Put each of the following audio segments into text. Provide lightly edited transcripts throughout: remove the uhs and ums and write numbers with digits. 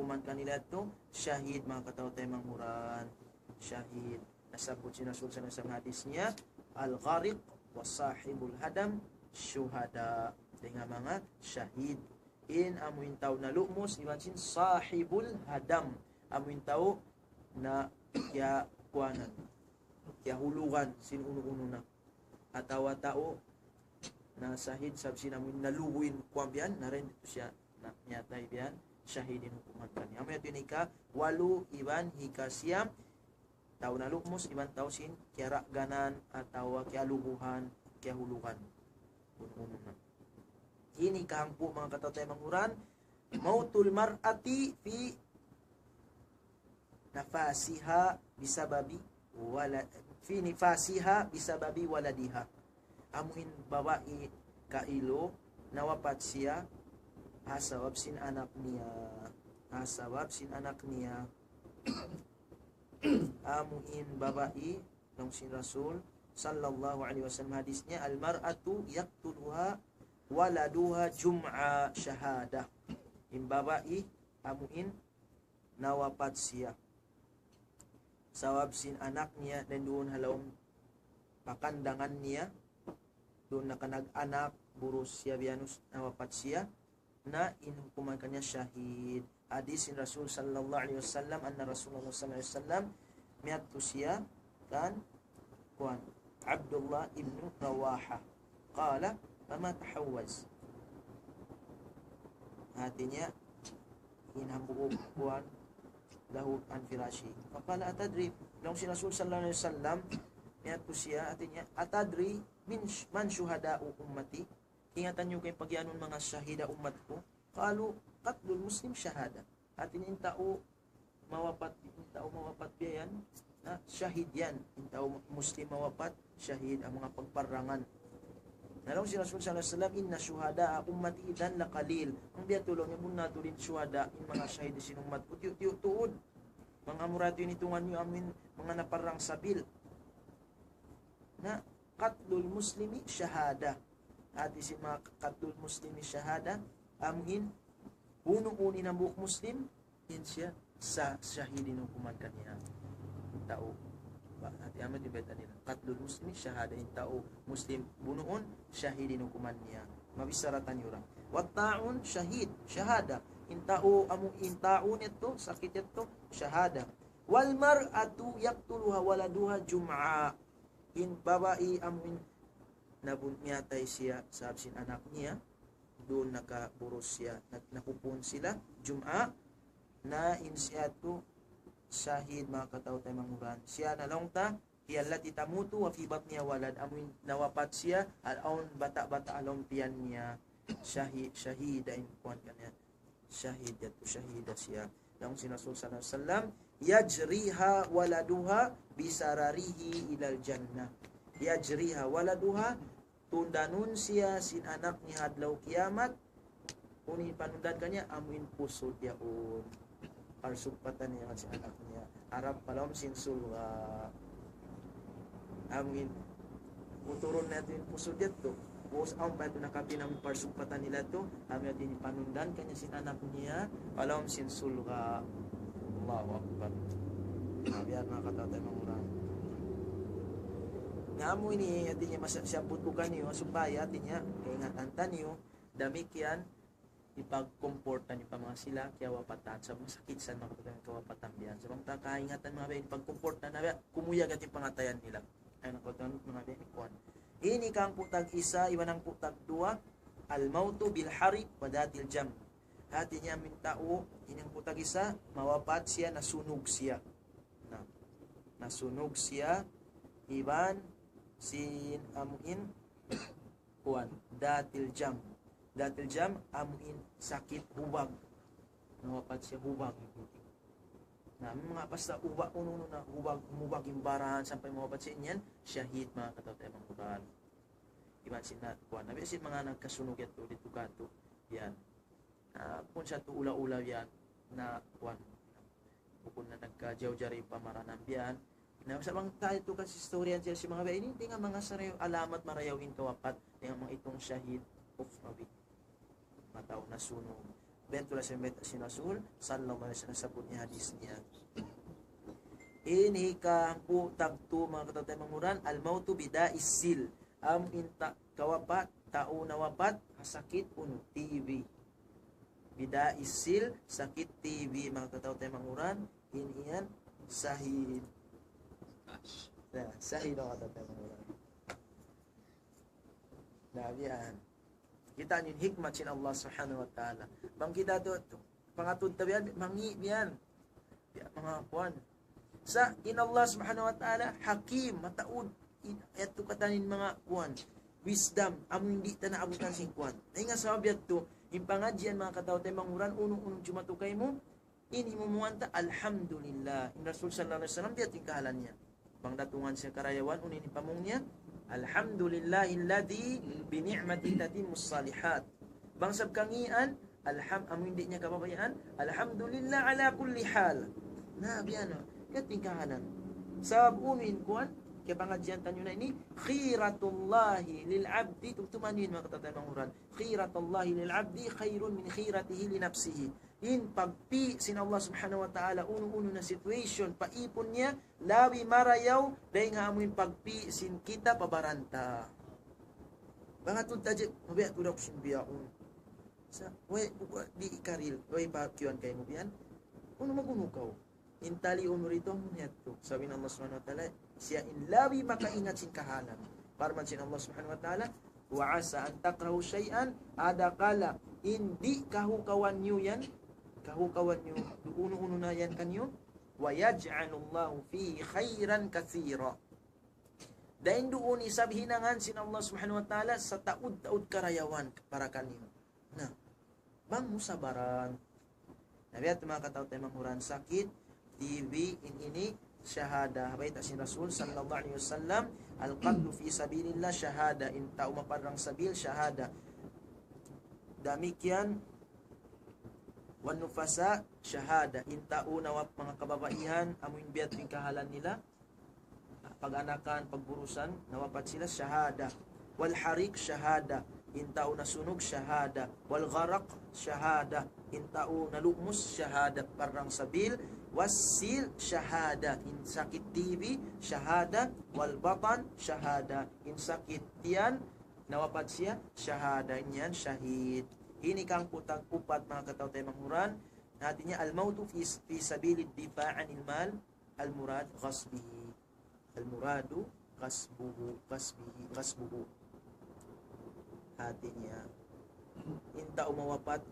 inukuman kanila to syahid mga katao tayo manghuran. Syahid. Nasabot si Rasul sa hadis niya, al-ghariq wa sahibul hadam syuhada. Dengan mga syahid. In amuin tao na lumos, ibansin sahibul hadam. Amuin tao na kya kuanan. Kya hulugan, sinuno-uno na. Atawa tao na sahid sabsin amuin nalubuin kuambian, na rin dito siya na nyatay biyan, syahidin hukuman kani. Amuin ito nika, walu iban hikasiyam, tao na lumos, iban tao sin kya ganan, atawa kya lubuhan, kya hulugan. Uno-uno na. Ini kahangpo mga katatay manghuran, mautul mar'ati fi nafasiha bisababi wala fi nifasiha bisababi waladiha. Amuin babae kailo nawapat siya asawab sin anak niya amuin babae nung sin Rasul sallallahu alaihi wasallam hadisnya al mar'atu yaqtuluha waladuha jum'a syahadah. In babae amuin nawapat siya sawab sin anak niya dan doon halawang pakandangan niya doon nakanag-anak burus siya biyanus nawapat siya na inhukuman kanya syahid. Hadis sin Rasul sallallahu alaihi wasallam anna Rasulullah sallallahu alaihi wasallam miatu siya kan kuan Abdullah ibnu Rawaha qala fama tahawwaz. Artinya inhambu kuan lahu an firashi. Faqala atadri, long si Rasul sallallahu alaihi wasallam miatu siya artinya atadri man syuhada'u ummati. Ingatan niyo kay pagyanon mga syahida umat ko. Qalu qatlul muslim syahada. Artinya intao mawapat biyan na syahid yan. Intao muslim mawapat syahid ang mga pagparangan. Nalong si Rasul sallallahu alaihi wasallam inna syuhada'a ummati idan laqalil. Ang biya tulong yung muna tulin syuhada in mga syahid sin umat ko tiyo tuod. Mga murado yun itungan nyo amin mga naparang sabil. Na qatlul muslimi syahada. At isin mga qatlul muslimi syahada amuin puno-uni ng buhok muslim in siya sa syahidin hukuman kaniya. Tao hati amat dibeta nila qatlul muslimi syahada in tao muslim bunuon syahidin hukuman niya mabisaratan yura wa ta'un syahid syahada in tao amu in ta'un ito sakit ito syahada wal mar'atu yaqtuluha waladuha jum'a in babae amuin nabunyatay siya sa absin anak niya doon nakaburos siya nakupun sila jum'a na in siya to syahid mga katao tayo manghuran siya na lang ta hiyallati tamutu wa fi batniha walad amuin nawapat siya alaon bata-bata along tiyan niya syahida in kuan kanya syahida to syahida siya lang si Rasul sallallahu alaihi wasallam yajriha waladuha bisararihi ilal jannah yajriha waladuha tundanun siya sin anak ni hadlaw kiamat uni panundan kanya amuin pusod yaon parsupatan niya si anak niya Arab palom sin sulwa amuin uturon natin pusod yato bos ang pa ito nakapi ng parsupatan nila to amin natin panundan kanya sin anak niya palom sin sulwa Allahu Akbar biar mga katatay mangurang Namo ini artinya masa siya putukan niyo supaya artinya kaingatan niyo damikian ipagkomportan niyo pa mga sila kaya wapatan sa masakit sa mga kawapatan biyan sa mga kaingatan mga bayan pagkomportan na kumuyag at yung pangatayan nila ay nakotan mga bayan kuan ini kang putag isa iwan ang putag dua al mautu bil harib wadatil jam artinya mintao ini ang putag isa mawapat siya nasunog siya nasunog siya iban sin amuin kuan datil jam amuin sakit hubag nawapat siya hubag na mga basta ubak uno na hubag imbaran sampai mawapat siya inyan syahid mga katatay manghuran iban sin na kuan nabi sin mga nagkasunog yato dito kato yan kung sa to ula-ula yan na kuan bukod na nagkajaw-jari pamaranan yan na sa bang tayo to kasi storyan siya si mga bayan hindi nga mga sarayo alamat marayawin kawapat yung mga itong syahid of mabi mataw na sunog betul sa bet si Rasul sallallahu alaihi wasallam sabut ni hadis niya. Ini kampu tagtu mga katatay manguran al-mautu bida'is sil am inta kawapat tao nawapat sakit un TV bida'is sil sakit TV mga katatay manguran inian sahid sahid mga katatay manguran nabiyan kita ni hikmat sin Allah subhanahu wa ta'ala bang kita to pangatud tabian mangi biyan mga kuan sa in Allah subhanahu wa ta'ala hakim mataud eto katanin mga kuan wisdom amo hindi ta naabutan sing kuan ay nga sabab yato yung pangadyan mga kataw tay manguran unong jumatukay mo ini mo muanta alhamdulillah in Rasul sallallahu alaihi wasallam diating kahalan niya bang datungan siya karayawan unin pamong niya alhamdulillahilladzi bi ni'mati tatimmus salihat bang sab kangian amo hindi niya kababayaan alhamdulillah ala kulli hal na biyano katingkahanan sa unin kuan kaya pangadyan tanyo na ini khiratullahi lil abdi tumanin mga katatay manguran khiratullahi lil abdi khairun min khiratihi li nafsihi in pagpi sin Allah subhanahu wa ta'ala uno na situation paipon niya lawi marayaw dahil nga amoy pagpi sin kita pabaranta mga tuntaje mabiya tudak sin biyaon sa way di karil way pakiwan kay mo biyan uno magunukaw intali rito niyadto sabi ng Allah subhanahu wa ta'ala siya inlawi makaingat sin kahalan parman sin Allah subhanahu wa ta'ala wa asa an takrahu shay'an ada kala hindi kahukawan nyo yan kahukawan nyo uno na yan kanyo wa yaj'alullahu fi khairan kathira dahil doon isabhinangan sin Allah subhanahu wa ta'ala sa taud-taud karayawan para kanyo na bang musabaran nabiat mga kataw tayo manguran sakit TV ini syahada habay ta si Rasul sallallahu alaihi wasallam al-qatlu fi sabilillah syahada in ta umaparang sabil syahada damikian wan nufasa syahada in ta una mga kababaihan amuin biat ning kahalan nila pag-anakan pagburusan nawapat sila syahada wal harik syahada in ta una sunog syahada wal gharaq syahada in ta una lumus syahada parang sabil wasil syahada in sakit TV syahada wal batan syahada in sakit tiyan nawapat siya syahada niyan syahid ini kang putang upat mga kataw tayo manguran natin niya al mautu fi sabilid difa'anil mal al murad ghasbihi al muradu ghasbuhu hati niya inta umawapat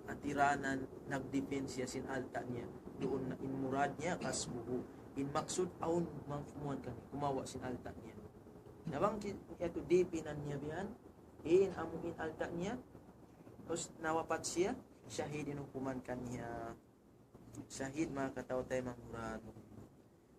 atiranan nagdepensya sin alta niya doon na in murad niya kasbuhu in maksud aun mangkumuan kami kumawa sin alta niya nabang ito depinan niya biyan in amo in alta niya tapos nawapat siya syahidin hukuman kaniya syahid mga kataw tayo mangurad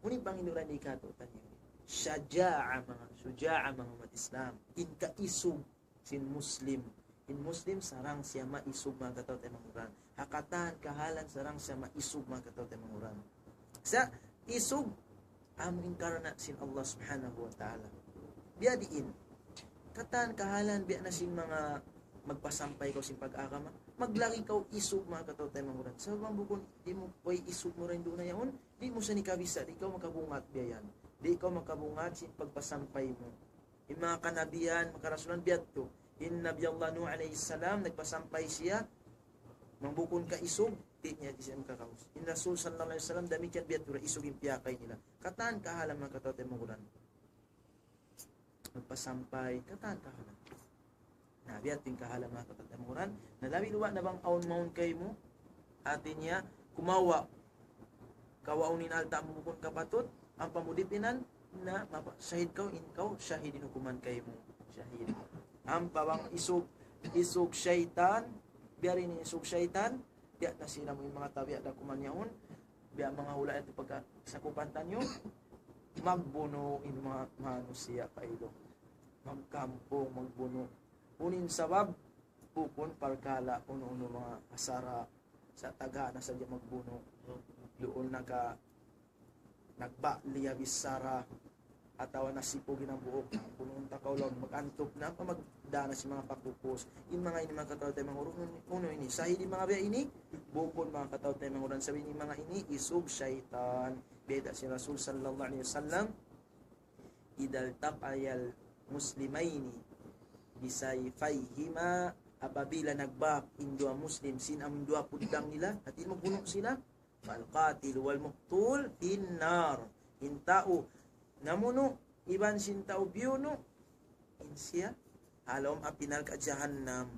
uning Panginoon ni kato tanyo syajaa mga umat Islam in kaisog sin Muslim in Muslim sarang siya maisog mga kataw tayo manguran hakatan kahalan sarang siya maisog mga kataw tayo manguran sa isog amo inkarna sin Allah subhanahu wa ta'ala biya diin katan kahalan biya na sin mga magpasampay ko sin pag-agama maglaki kaw isog mga kataw tayo manguran sa bang bukon di mo koy isog mo rin doon na yaon di mo sa nikabisa di ikaw makabungat biya yan di ikaw makabungat sin pagpasampay mo yung mga kanabiyan makarasulan biya to in Nabi Allah Nuh alayhi salam nagpasampay siya mangbukon ka isog di niya di siya makakaus in Rasul sallallahu alaihi wasallam damikian biat dura isog yung piyakay nila kataan kahalan mga kataw tayo manguran magpasampay kataan kahalan na biat yung kahalan mga kataw tayo manguran na labi luwa na bang aun maun kay mo atin niya kumawa kawaunin alta mo bukon kapatot ang pamudipinan na syahid kaw in kaw syahidin hukuman kay mo syahid ang pawang isog syaitan biya rin isog syaitan biya na sila mo yung mga tabi at kumanyaon biya mga hula ito pagka sakupan tanyo magbuno in mga manusia kailo magkampong magbuno unin sabab pupon parkala uno mga asara sa taga na sadya magbuno doon nagba liya bisara atawa nasipugin ang buhok, punong takaw lang, mag-antop na, magdana si mga pakupos. Yung mga ini mga kataw tayo mga uno ini, sahili mga biya ini, bukod mga kataw tayo mga uran, sabi ni mga ini, isug syaitan. Beda si Rasul sallallahu alaihi wasallam, idal taqayal muslimaini bisayfayhima, apabila nagbak indua muslim sin ang dua pudang nila at magbunok sila, fal qatil wal muqtul finnar, intao namuno iban sin tao biuno insya alom apinal ka jahannam.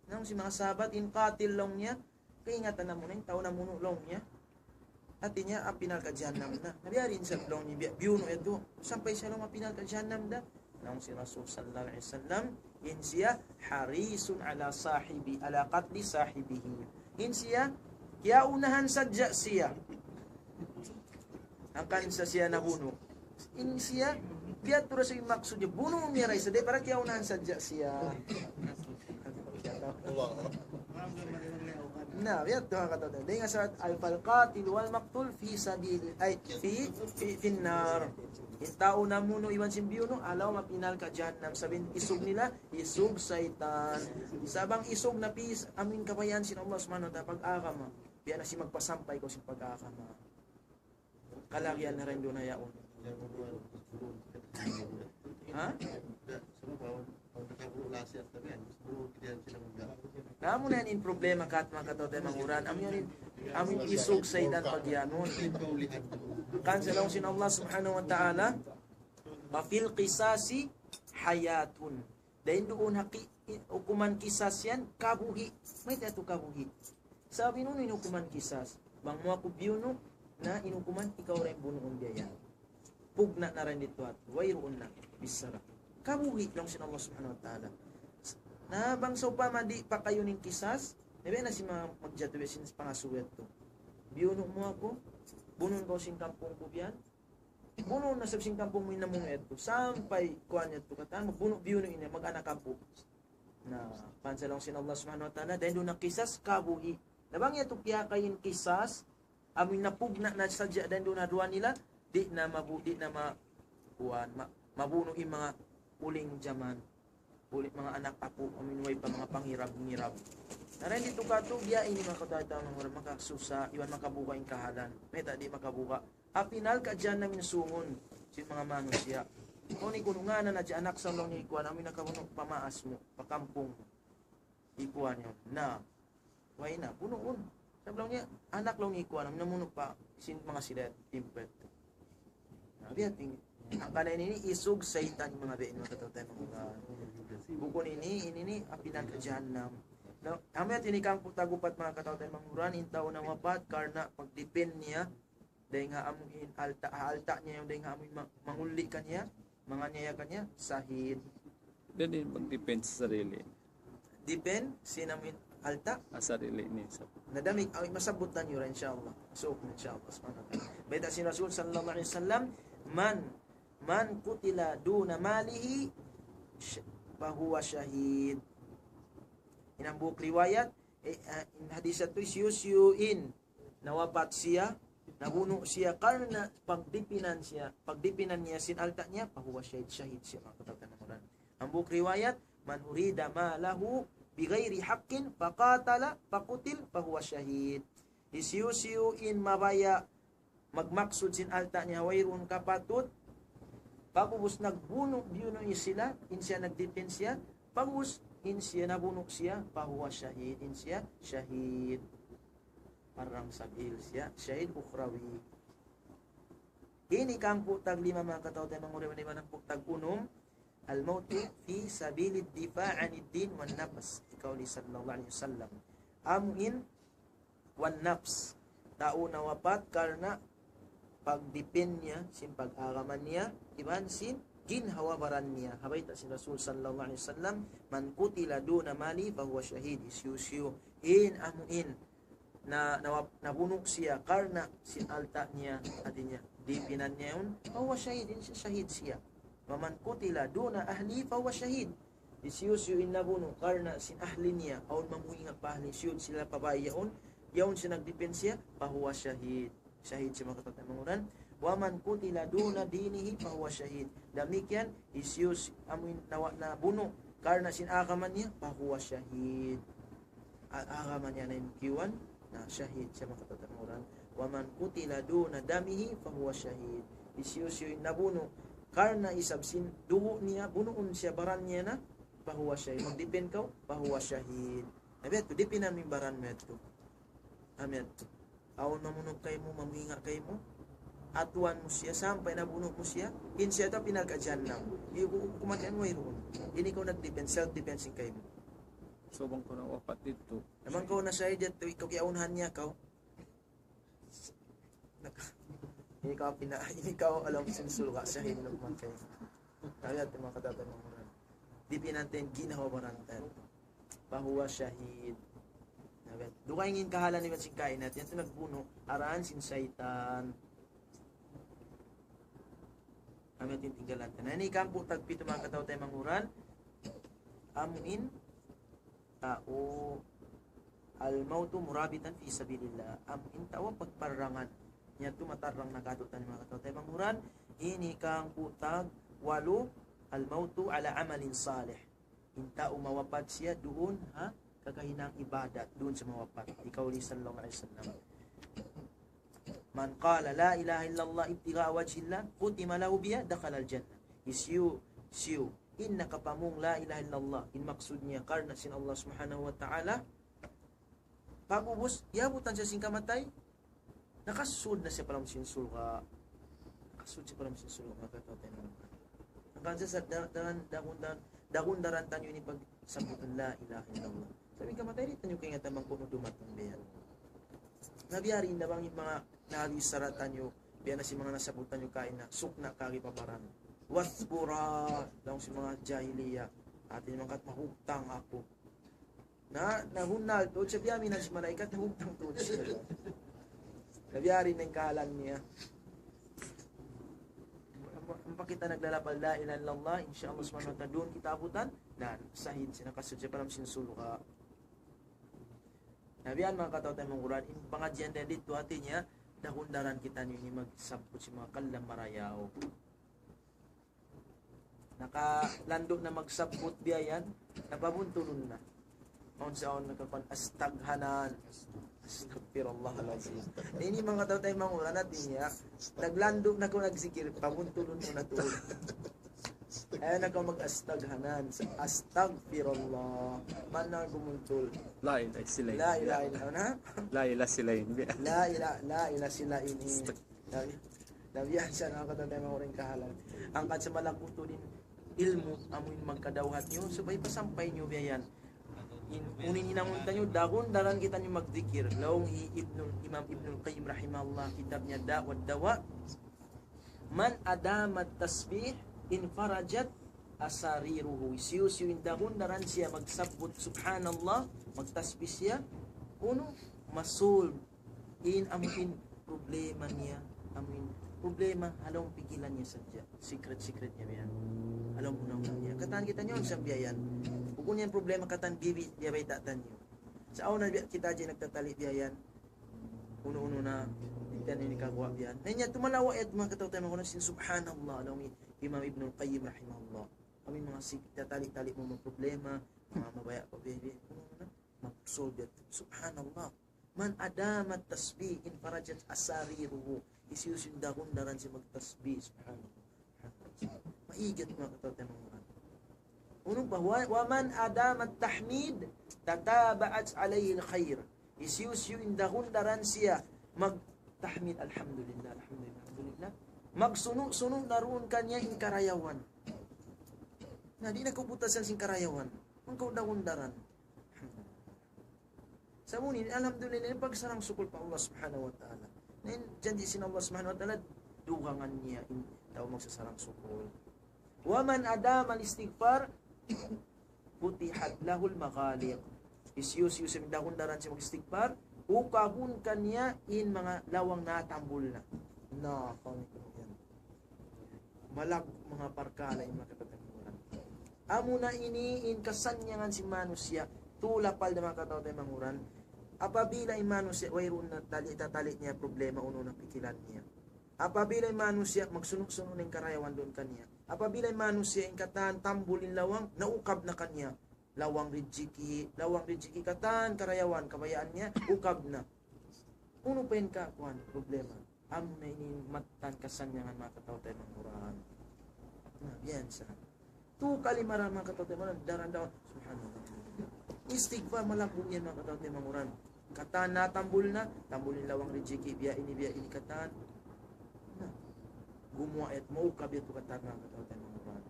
Nang si mga sahabat in qatil long niya, kaingatan na muna yung tao namuno long niya, at niya apinal ka jahannam na nabiyarin sa long niya biuno eto sampai siya long apinal ka jahannam da. Nang si Rasul sallallahu alaihi wasallam insya harisun ala sahibi ala qatli sahibihi, insya kaya unahan sadya siya ang kansa siya nabuno, insya biya tura sa maksud niya buno umiray sa day para kaya unahan sadya siya na biya tura ka tawad day nga sa al-falqatil wal maqtul fi sabil ay fi nar. Itao na muno iwan simbiyo no, alaw mapinal ka jahannam. Sabin isog nila, isog saitan. Isabang isog na pis amin kapayan sin Allah subhanahu wa ta'ala pag-akama. Biya na si magpasampay ko si pag-akama. Kalagyan na rin doon na yaon. Ha? Namo na in problema kat mga katote manguran. Amin isog saitan pagyanon. Kan sa laong sin Allah subhanahu wa ta'ala, mafil qisasi hayatun. Dahil doon hukuman kisas yan, kabuhi. May tato kabuhi. Sabi nun inukuman kisas. Bang mo ako biyo na inukuman, ikaw rin bunuon biya yan. Pugna na rin dito at wayroon na. Bisara. Kabuhi lang sin Allah subhanahu wa ta'ala. Na bang sa upama di pa kayo ning kisas, nabi na si mga magjatuwe sin pangasuwet to. Biyo mo ako, bunon ko sing kampong ko biyan. Bunon na sa sing kampong mo inamong eto. Sampay kuan niya to katan magbuno biyo no ina mag-anak kampo. Na pansalong sin Allah subhanahu wa ta'ala dahil doon kisas kabuhi. Nabang ito kaya kayin kisas amin napugna na sadya dahil doon na duwan nila di na mabudi na mabuno yung mga uling jaman. Ulit mga anak apo amin way pa mga panghirap-ngirap. Naran dito ka to biya ini makatataw ng mga makasusa iwan makabuka yung kahalan. Meta di makabuka. Apinal ka dyan namin sungon si mga manusia. Kung ikunungan na dyan anak sa long ni ikuan amin nakabuno pamaas mo pakampong ikuan yun na way na punoon. Sabi lang niya anak long ni ikuan amin namuno pa sin mga silet timpet. Biya ting ang kanay nini isog saitan yung mga bein makatataw mga bukon ini apinal ka jahannam. No, amet ini kang putagupat mga katawtan manguran intaw na wapat karna pagdipin niya dahil nga amuin alta niya yung dahil nga amuin manguli kanya mga niya kanya sahid. Dili magdepend sa sarili. Depend sinamin alta Sarili ni sa. nadamig ay masabutan niyo rin inshallah. So inshallah subhanahu wa ta'ala. Beda si Rasul sallallahu alaihi wasallam man qutila duna malihi fahuwa syahid. Inang buok riwayat in hadis ito siyusyuin nawapat siya nabuno siya karena pagdipinan niya sin alta niya pahuwa syahid siya mga katawtan ng Quran. Ang buok riwayat man urida malahu bighairi haqqin faqatala faqutil fahuwa syahid. Isiyusyuin mabaya magmaksud sin alta niya wayrun kapatut pagubos nagbuno biuno sila insya nagdipin siya pagubos insya nabunok siya pahuwa syahid insya syahid parang sabil siya syahid ukhrawi. Ini kang putag lima mga katawtan ng uriman ng putag unom al-mautu fi sabilid difa' anid din wan nafs ikaw li sallallahu alaihi wasallam amin wan nafs tao na wapat karena pagdipin niya sin pag-agaman niya iban sin ginhawabaran niya. Habay ta si Rasul sallallahu alaihi wasallam man qutila duna mali fa huwa shahid. Isyusyu in amuin na nabunok siya karna sin alta niya adinya dipinan niya yun fa huwa shahid shahid siya. Wa man qutila duna ahli fa huwa shahid. Isyusyu in nabunok karna sin ahli niya aun mamuinga pa ahli siyud sila pabayaon yaon siya nagdipin siya fa huwa shahid. Shahid siya mga katatamangunan. Wa man qutila duna dinihi fahuwa syahid. Demikian isyus amin na buno karena sinagaman niya fahuwa syahid. Agaman niya na kiwan na syahid siya makatatamuran. Wa man qutila duna damihi fahuwa syahid. Isyus yung nabuno karena isabsin dugo niya bunuon siya baran niya na fahuwa syahid. Magdipin ka fahuwa syahid. Abet to dipin namin baran meto. Amet. Awon mamunok kay mo, maminga kay mo. Atuan mo siya, sampai nabuno mo siya. Siya ito pinagkadyan na. Kumatyan mo iroon. Ini ko nag-defense, self-defensing kay mo. Subang ko na wapat dito. Naman ko na siya dito, ikaw kiaunahan niya ka. Ini ka alam sinsulga siya, hindi naman kayo. Kaya ito mga katatanong mo rin. Di pinantin, ginawa mo rantan. Pahuwa syahid. Dukay ngin kahalan ni Mansing kain natin. Ito nagbuno, araan sinsaitan. Kami ating tinggalan. Nani kampo tagpito mga kataw tayo manguran. Amuin tao al-mautu murabitan fi sabilillah. Amuin tao pagparangan. Niya tumatarang nakatutan ni mga kataw tayo manguran. Ini kang putag walo al-mautu ala amalin salih. Intao mawapad siya doon kakahinang ibadat doon sa mawapat. Ikaw ni sallallahu alaihi wasallam. Man qala la ilaha illallah ibtigha wajhillah kutima lahu biha dakhala al-jannah. Isyu innaka pamung la ilaha illallah in maksudnya karena sin Allah Subhanahu wa taala pagubos yabutan siya sing kamatay nakasud na siya palam sin sulga. Nakasud siya palam sin sulga makatotay na. Hanggang sa daran tanyo ni pag sabutan la ilaha illallah. Sabi kamatay rin tanyo kaya tamang kuno dumatong biyan. Nabiyari na bang yung mga nagisaratan nyo, biyan na si mga nasabutan nyo kain na sukna kagi paparan. Wasbura daw si mga jahiliya. Atin mga mahugtang ako. Nahunal to, siya biyami na si malaikat, nahugtang to siya. Nabiyari na yung kahalan niya. Ang kita naglalapal la ilaha illallah, insyaAllah subhanahu wa ta'ala doon kita abutan, dan sahid sinakasud siya palam sinsulka. Nabiyan mga kataw tayo mong Quran, in pangadyan tayo dito atin dahundaran kita niyo ni magsabot si mga kalang marayaw. Nakalando na magsabot biyayan, napabuntulun na. Maun sa on nagkapan astaghanan. Astagfirullahaladzim. Ini mga kataw tayo mong Quran natin naglando na ko nagsikir, pabuntulun mo na tulog. Ayan na ka mag-astaghanan. Astagfirullah. Man na gumuntul. La ilaha sila. La ilaha illallah. La ilaha sila. La ilaha sila ini. Nabiyan siya nakakatatay mga rin kahalan. Angkat sa malakuto din ilmu amuin magkadawhat nyo. Sabay pasampay nyo biyayan. Unin inamunta nyo. Dagon daran kita nyo magdikir. Lawang Imam Ibnul Qayyim rahimahullah. Kitab niya Da'wad Dawa. Man adamat tasbih in farajat asariruhu. Siyo indahon naran siya magsabot subhanallah, magtasbih siya. Uno, masul in amin problema niya. Amin problema, halong pigilan niya sadya. Secret niya biyan. Halong unang niya. Katan kita niyo sa biyayan. Kung yan problema katan bibi, diabay tatan niyo. Sa una kita dyan nagtatali biyayan. Uno na dan ini kagwa biyan. Nanya tumalawa at mga katawtan mo sin subhanallah along Imam Ibnul Qayyim rahimahullah. Kami mga tali-tali mo mga problema, mga mabaya pa bibi. Mag-solve subhanallah. Man adamat tasbih in farajat asariruhu. Isiyusin dahon daran si magtasbih subhanallah. Maigat mga katawtan mo. Unong pa, wa man adamat tahmid tataba'at alayhi al-khair. Isiyusin dahon daran siya magtahmid alhamdulillah. Magsuno naroon kanya in karayawan. Na di nakubutasan sing karayawan. Ang kaundaran. Sa munin, alhamdulillah, pagsarang sukul pa Allah subhanahu wa ta'ala. Ngayon, dyan di sin Allah subhanahu wa ta'ala, dugangan niya in daw magsasarang sukul. Wa man adam al-istighfar, putihat lahul maghaliq. Isyus-yusim dahon daran si mag-istighfar, ukahun kanya in mga lawang natambol na. Malag mga parkala in mga katatanguran. Amo na ini in kasanyangan si manusya, tulapal na mga katao tayo manguran. Apabila in manusya, wayroon na tali niya problema, uno na pikilan niya. Apabila manusia magsunod-sunod ng karayawan doon kanya. Apabila manusia ang katan tambulin lawang naukab na kanya. Lawang rijiki katan karayawan kabayaan niya ukab na. Uno pa yun ka kuan problema. Amo na ini matan kasanyangan mga kataw tayo mangurahan. Na yan sa. Tu kalimaran mga kataw tayo mangurahan daran daw subhanallah. Istighfar malakbong yan mga kataw tayo mangurahan. Katan na tambulin lawang rijiki biya ini katan. Na gumawa at maukab ito katan mga kataw tayo mangurahan.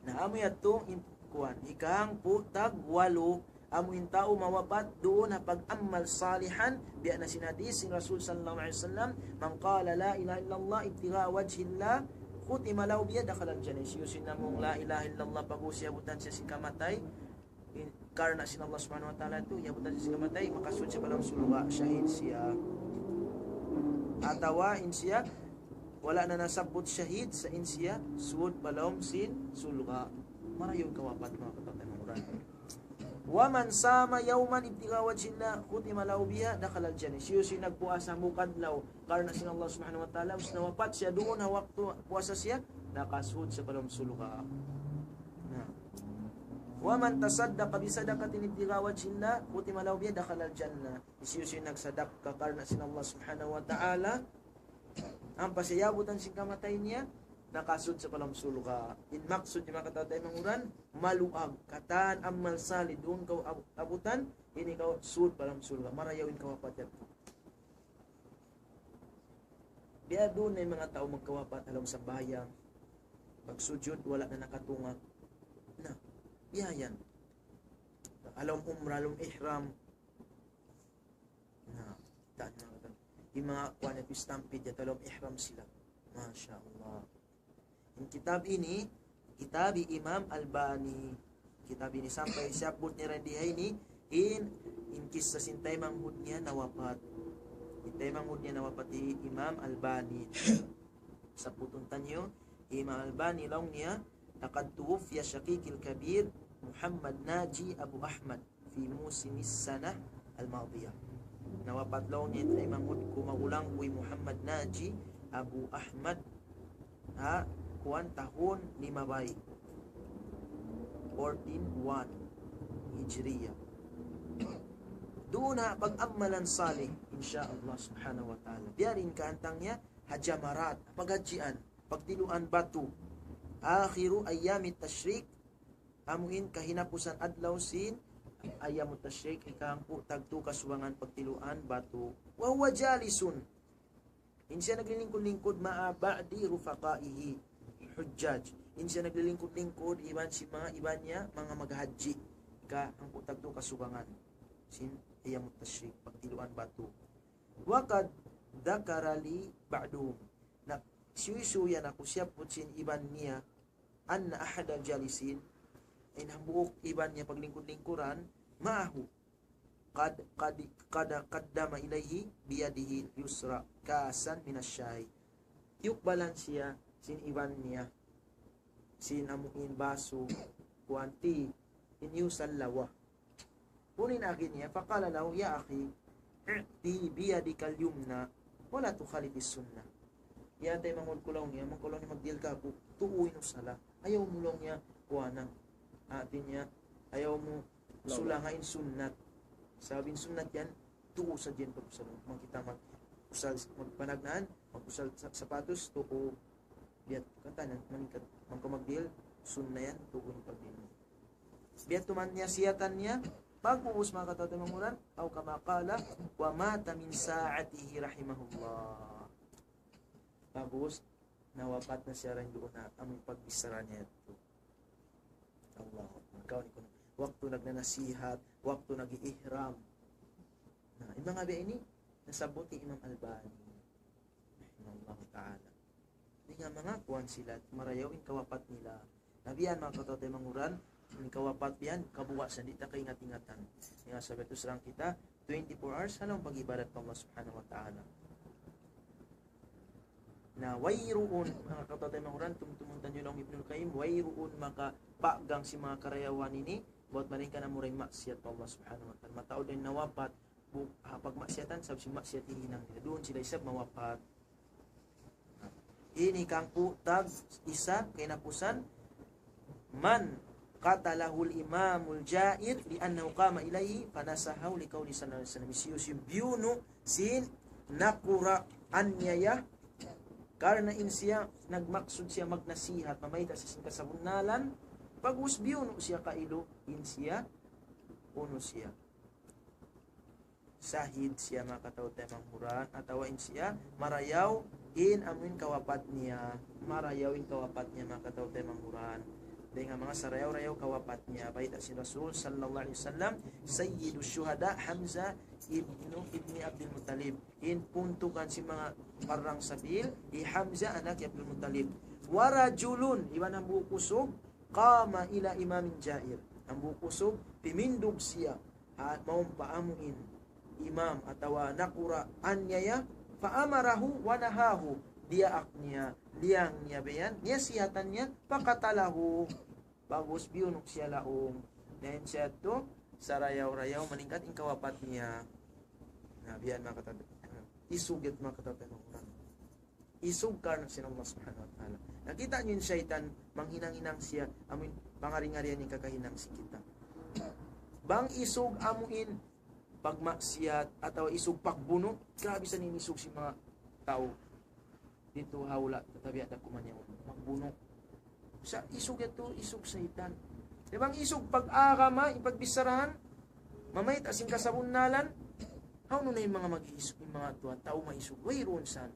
Na amo yato kuan ikang putag walo amuin tao mawapat doon na pag-amal salihan biya na sinadis si Rasul sallallahu alaihi wasallam man qala la ilaha illallah ibtigha wajhillah khutima lahu biya dakhala al-jannah yusin namong la ilaha illallah pag-usya butan siya si kamatay karena sin Allah subhanahu wa taala tu ya butan siya si kamatay makasud siya balang sulga syahid siya atawa insya wala na nasabot syahid sa insya sud balom sin sulga marayon kawapat mga katatay mamuran. Wa man sama yawman ibtigha wajhillah khutima lahu biha dakhala al-jannah. Siya nagpuasa mukadlaw karena sin Allah subhanahu wa taala us nawapat siya doon na waktu puasa siya nakasud sa balom sulga. Na. Wa man tasaddaqa bi sadaqatin ibtigha wajhillah khutima lahu biha dakhala al-jannah. Siya nagsadaqah karena sin Allah subhanahu wa taala ang pasiyabutan sing kamatay niya nakasud sa palam sulga. In maksud ni mga katatay manguran maluag katan amal salid doon ka abutan ini ka sud palam sulga marayawin ka wapat yato. Biya doon ay mga tao magkawapat alam sa bayang pagsujud wala na nakatungag na biyayan alam umrah alam ihram na taan mga yung mga kuwan at stampede at alam ihram sila. Masya Allah. Yung kitab ini, kitabi Imam Albani. Kitab ini sampai siaput ni randihay ni in kisah sintay manghud niya nawapat. Sintay manghud niya nawapat di Imam Albani. Sa putuntan niyo, Imam Albani lang niya laqad tuwfiya Shaqiqil Kabir Muhammad Naji Abu Ahmad fi musimis sanah al-madiyah. Nawapat law niya ito ay manghud kumagulang kuy Muhammad Naji Abu Ahmad kuwan tahun 5 bay 14-1 Hijriya. Doon na pag-amalan salih insyaallah subhanahu wa ta'ala. Biyarin kaantang niya hajamarat paghajian pagtiluan batu akhiru ayyamit tashrik amuin kahinapusan adlaw sin ayamut tashrik ikang tagtu kasuwangan pagtiluan batu wa huwa jalisun insya naglilingkod-lingkod ma'a ba'di rufaqaihi hujjaj insya naglilingkod-lingkod iban si mga iban niya mga maghaji ka ang tagtu kasuwangan sin ayamut tashrik pagtiluan batu waqad dakara li ba'duhum na suyuyan ako siya putsin iban niya anna ahadal jalisin in hambuok iban niya paglingkod-lingkuran maahu qaddama ilayhi biyadihi yusra kasan minasyai yukbalan siya sin iban niya sin amuin baso kuanti in yusal lawa kunin akin niya faqala lahu ya akhi i'ti biyadikal yumna wala tukhalifis sunnah ya tay mangulkulaw niya mangkulaw ni magdil ka po tuuin usala ayaw mo lang niya kuanang atin niya ayaw mo sulangain sunnat sabing sunnat yan tuo sa dyan pag-usal makita mag-usal magpanagnaan mag-usal sapatos tuo biat katanan manikat magkamagdil sunna yan tuo ni pagdil biat tuman niya siyatan niya pag-uus mga katawin manguran aw kamakala wa mata min sa'atihi rahimahullah pag-uus nawapat na siya rin doon na aming pagbisara niya ito Allah ikaw ni kuno waktu nagnanasihat waktu nag-ihram na yung mga ba ini nasabot ni Imam Albani rahimahullah ta'ala di nga mga kuwan sila marayaw in kawapat nila nabiyan mga katawin manguran in kawapat yan kabuwasan di ta kaingat-ingatan nga sabi ito sarang kita 24 hours halang pag-ibadat pa Allah subhanahu wa ta'ala na wayruun mga katawin manguran tumumuntan nyo lang Ibnul Qayyim wayruun maka pagang si mga karayawan ini buat mereka na muray maksiat pa Allah subhanahu wa ta'ala mataod din nawapat pagmaksiyatan sab si maksiyat hinang nila doon sila isab mawapat. Ini kang utag isa kay napusan man qatalahul imamul jair li annahu qama ilayhi fanasahu li qawli sallallahu alaihi wasallam siyusim biunu sin nakura anyaya karena insiya nagmaksud siya magnasihat mamayta sa kasabunalan pag usbiuno siya kailo insiya uno siya sahid siya makataw temang huran atawa insiya marayaw in amin kawapat niya marayawin kawapat niya makataw temang huran dahil nga mga sarayaw-rayaw kawapat niya bayta si Rasul sallallahu alaihi wasallam sayyidu syuhada Hamza ibni Abdul Muttalib in puntukan si mga parang sabil i Hamza anak Abdul Muttalib warajulun iwan ang bukusog qama ila imamin jair ang bukusog pimindog siya at maumpaamuin imam atawa nakura anyaya faamarahu wa nahahu diaak niya liang niya bayan niya siyatan niya pakatalahu bagus biunok siya laong dahil siya to sarayaw-rayaw maningkat in kawapat niya nabiyan makatabi isugit makatabi ng Quran isug ka ng sinallah subhanahu wa ta'ala nakita niyo yung syaitan manghinang-hinang siya amin pangaring-arian yung kakahinang si kita bang isug amuin pagmaksiyat atau isug pagbuno grabe sa ninisug si mga tao dito hawla tatabi ada kuman yung magbuno sa isug ito isug syaitan di bang isug pag-akama ipagbisarahan mamay tasing kasabunalan how no na yung mga mag-isug yung mga tuwa tao maisug wayroon san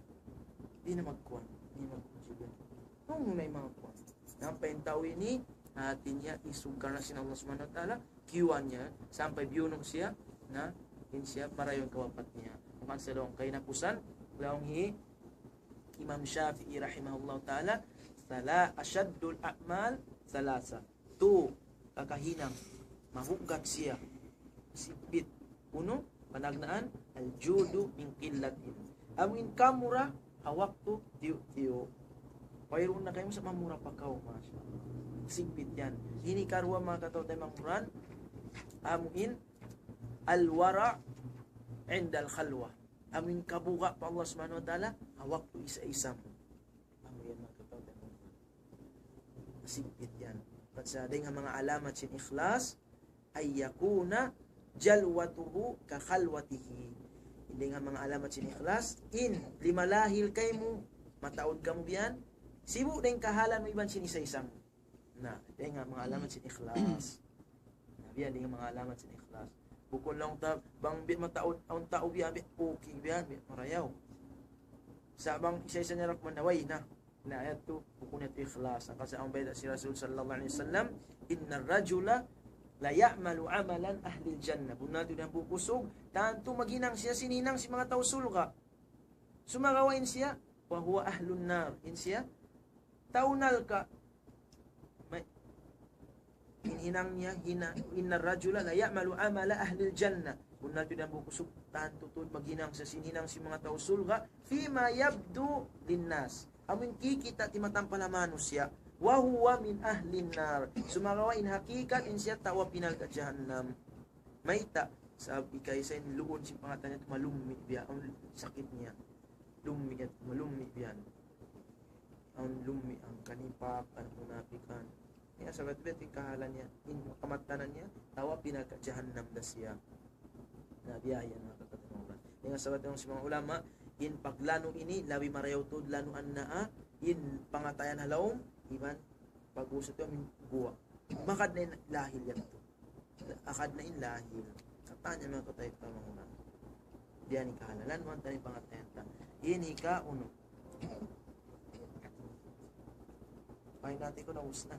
di na magkuhan di magkuhan how no na yung mga kuhan nampayin tao ini hati niya isug karena sin Allah subhanahu wa ta'ala kiwan niya sampai biyunong siya na siya para yung kawapat niya kung sa long kay napusan laong hi Imam Shafi'i rahimahullah ta'ala sala asyaddul a'mal salasa tu kakahinang mahugat siya sipit uno panagnaan aljudu min qillatin awin kamura hawaktu tiyo mayroon na kayo sa mamura pagkaw masya sipit yan hini karwa mga kataw tayo mamuran amuin alwara indal khalwa amin kabuka pa Allah subhanahu wa ta'ala hawaktu isa-isam amin mga kataw tayo sipit yan at sa ding mga alamat sin ikhlas ay yakuna jalwatuhu ka khalwatihi hindi nga mga alamat sin ikhlas in limalahil kay mo mataod ka mo biyan sibu ding kahalan mo iban sin isa-isam na ding nga mga alamat sin ikhlas na biyan ding mga alamat sin ikhlas bukod lang ta bang bi mataod ang tao biyan okay biyan marayaw sa bang isa-isa niya rakmanaway na ayat tu bukunat ikhlas kasi ang bayda si Rasul sallallahu alaihi wasallam innar rajula la ya'malu amalan ahli jannah bunado na bukusog tanto maginang siya sininang si mga tao sulga sumagawain siya wa huwa ahlun nar siya taunal ka may hinang niya innar rajula la ya'malu amala ahli jannah bunado na bukusog tanto tud maginang siya sininang si mga tao sulga fima yabdu linnas amin kikita ti matampalamano siya wa huwa min ahlin nar sumagawa in hakikat in siya tawa pinal ka jahannam maita sabi kay sa luon si pangatan niya malummi biya ang sakit niya lummi at malummi biyan ang lummi ang kanipak ang munafikan niya sabat bet kahalan niya in kamatanan niya tawa pinal ka jahannam da siya nabiyayan mga katatungan niya sabat ng si mga ulama in paglano ini labi marayaw to lano annaa in pangatayan halawom iban pag-usap yung buwa makad na in lahil yan to akad na in lahil katanya mga katayot pa mga diyan ikahalalan mo tani pangatayan ta in hika uno pahin natin ko na usna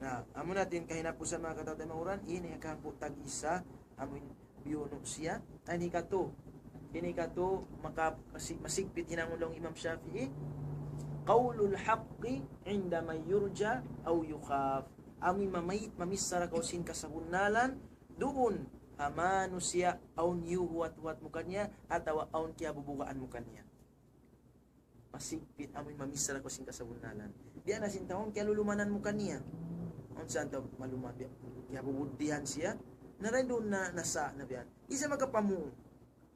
na amo natin kahinapusan mga katayot mga uran in hika po tag-isa amin biyuno siya ay ini kato masigpit hinangulong Imam Shafi'i qaulul haqqi inda may yurja aw yukhaf ami mamayit mamissara kaw sin kasabunalan doon amanu siya aw niyuhuat-huat mo kanya atawa aw tiya bubugaan mo kanya masigpit amin mamissara kaw sin kasabunalan diyan na sin taon kaya lulumanan mo kanya on saan to malumabi ya bubuddihan siya naray doon na nasa na biyan. Isa magapamu.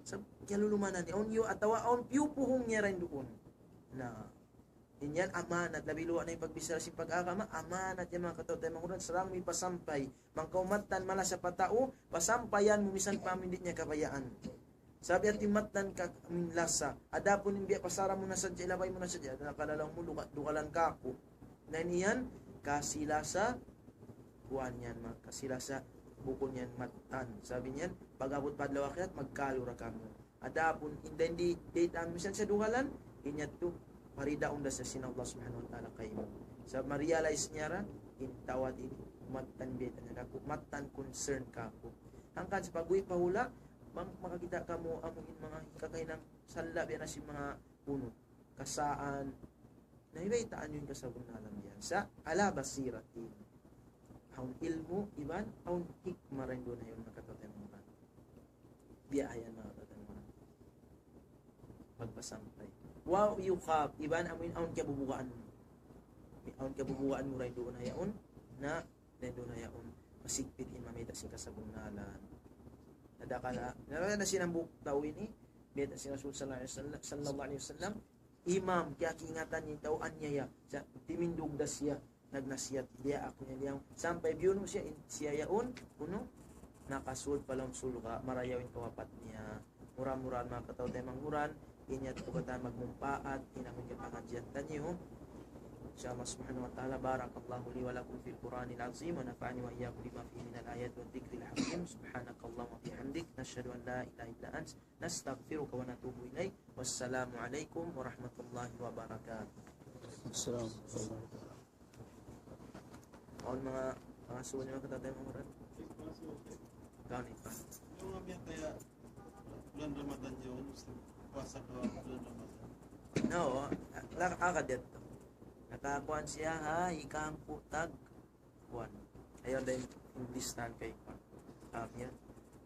Sa kalulumanan ni on yu atawa on piupuhong niya rin doon. Na inyan amanat labi luwa na yung pagbisara si pag-agama amanat yung mga katao tayo manguran sarang may pasampay mangkaumatan mala sa patao pasampayan mumisan pamindit niya kabayaan. Sabi at timatan ka minlasa adapon yung biya pasara mo na sa ilabay mo na sa diya nakalalang mo dukalan ka ako. Na niyan kasila sa kuan yan kasila sa bukol niyan matan. Sabi niyan, pag-abot padlaw akyat, magkalura kamo. Adapon, hindi date ang misan sa duhalan, inyat to, parida unda sa sin Allah subhanahu wa ta'ala kayo. Sa ma-realize niya ra, intawad ini, matan beta na ako, matan concern ka ako. Hangkan sa pag-uwi pahula, makakita ka mo amuin mga kakainang sala, biya na si mga puno, kasaan, naibaitaan yun kasabong nalang yan. Sa ala basiratin. Aun ilmu, iban, aun hikmah rin doon na yun nakatotem mo. Biyayan mga katotem mo. Pagpasampay. Wow, yukab, iban, aun kabubugaan mo. Aun kabubugaan mo rin doon na yaon, na doon na yaon, masigpitin mamita si kasabungalan. Nadakala, na sinambuk tawin eh, beta si Rasul sallallahu alaihi wasallam, imam, kaya kiingatan yung tawaan niya ya, timindog da siya, nagnasiyat dia ako niya diyang sampay biyuno siya yaon kuno nakasul palang sulga marayawin kawapat niya mura-muraan mga kataw tayo manghuran inyat ko kata magmumpaat inamin ka pangadyan tanyo insya Allah subhanahu wa ta'ala barakallahu li wa lakum fil Qur'anil azim wa nafa'ani wa iyyakum bima fihi minal ayat wa dhikril hakim subhanakallahumma wa bihamdik nashhadu an la ilaha illa anta nastaghfiruka wa natubu ilaik wassalamu alaikum warahmatullahi wabarakatuh. Assalamualaikum. On mga suwan niyo katatay mga rin. Gani pa. Yung mga biyak kaya bulan Ramadan yun, puasa ka bulan Ramadan. No, nakakadet to. Nakakuan siya ha, ikang putag. Kuan. Ayun din, English tan kay kuan. Niya.